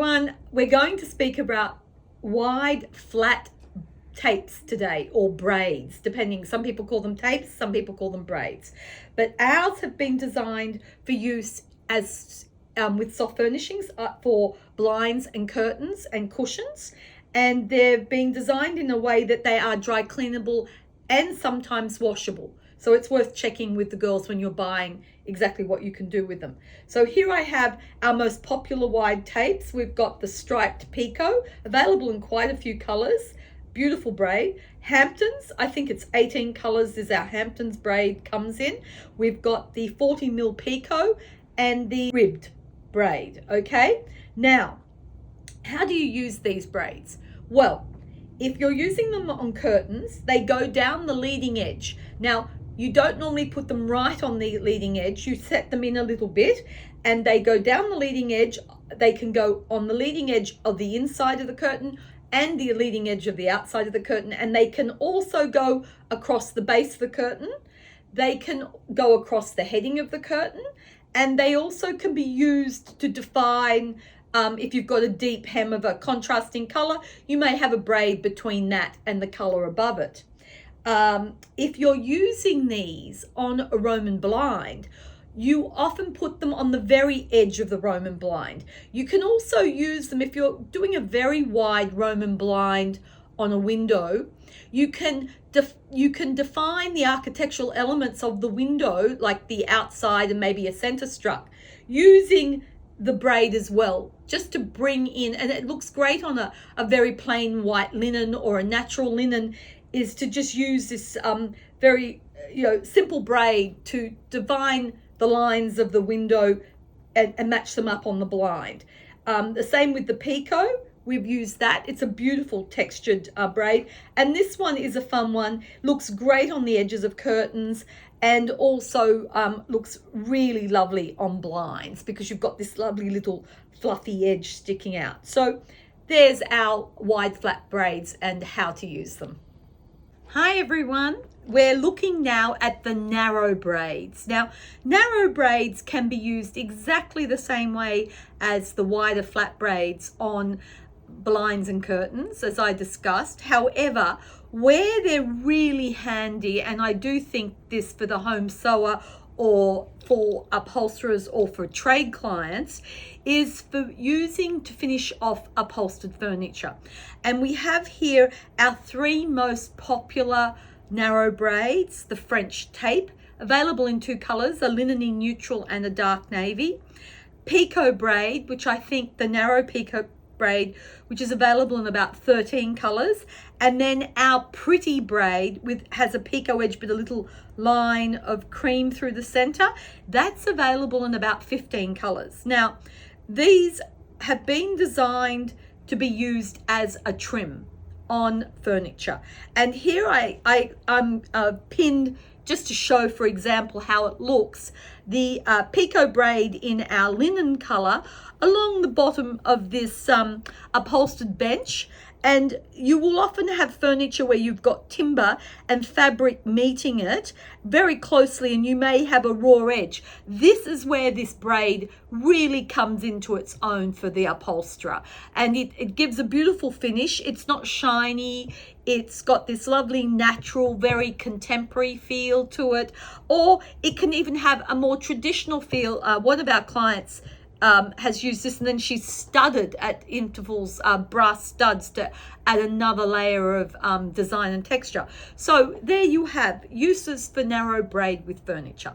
everyone, we're going to speak about wide flat tapes today, or braids, depending. Some people call them tapes, some people call them braids, but ours have been designed for use as with soft furnishings for blinds and curtains and cushions, and they've been designed in a way that they are dry cleanable and sometimes washable. So it's worth checking with the girls when you're buying exactly what you can do with them. So here I have our most popular wide tapes. We've got the striped Pico, available in quite a few colors. Beautiful braid. Hamptons, I think it's 18 colors is our Hamptons braid comes in. We've got the 40 mil Pico and the ribbed braid. Okay, now how do you use these braids? Well, if you're using them on curtains, they go down the leading edge. Now, you don't normally put them right on the leading edge. You set them in a little bit and they go down the leading edge. They can go on the leading edge of the inside of the curtain and the leading edge of the outside of the curtain. And they can also go across the base of the curtain. They can go across the heading of the curtain. And they also can be used to define, if you've got a deep hem of a contrasting color, you may have a braid between that and the color above it. If you're using these on a Roman blind, you often put them on the very edge of the Roman blind. You can also use them if you're doing a very wide Roman blind on a window. You can define the architectural elements of the window, like the outside and maybe a center strut, using the braid as well, just to bring in, and it looks great on a very plain white linen or a natural linen, is to just use this very simple braid to define the lines of the window and match them up on the blind. The same with the Pico. We've used that. It's a beautiful textured braid. And this one is a fun one. Looks great on the edges of curtains and also looks really lovely on blinds because you've got this lovely little fluffy edge sticking out. So there's our wide flat braids and how to use them. Hi everyone. We're looking now at the narrow braids. Now, narrow braids can be used exactly the same way as the wider flat braids on blinds and curtains, as I discussed. However, where they're really handy, and I do think this for the home sewer or for upholsterers or for trade clients, is for using to finish off upholstered furniture. And we have here our three most popular narrow braids. The French tape, available in two colors, a lineny neutral and a dark navy. Pico braid, which I think the narrow Pico braid, which is available in about 13 colors. And then our pretty braid has a Pico edge but a little line of cream through the center. That's available in about 15 colors. Now, these have been designed to be used as a trim on furniture. And here I'm pinned just to show, for example, how it looks, the Pico braid in our linen color along the bottom of this upholstered bench. And you will often have furniture where you've got timber and fabric meeting it very closely, and you may have a raw edge. This is where this braid really comes into its own for the upholsterer, and it gives a beautiful finish. It's not shiny. It's got this lovely natural, very contemporary feel to it, or it can even have a more traditional feel. One of our clients has used this, and then she's studded at intervals, brass studs to add another layer of design and texture. So there you have uses for narrow braid with furniture.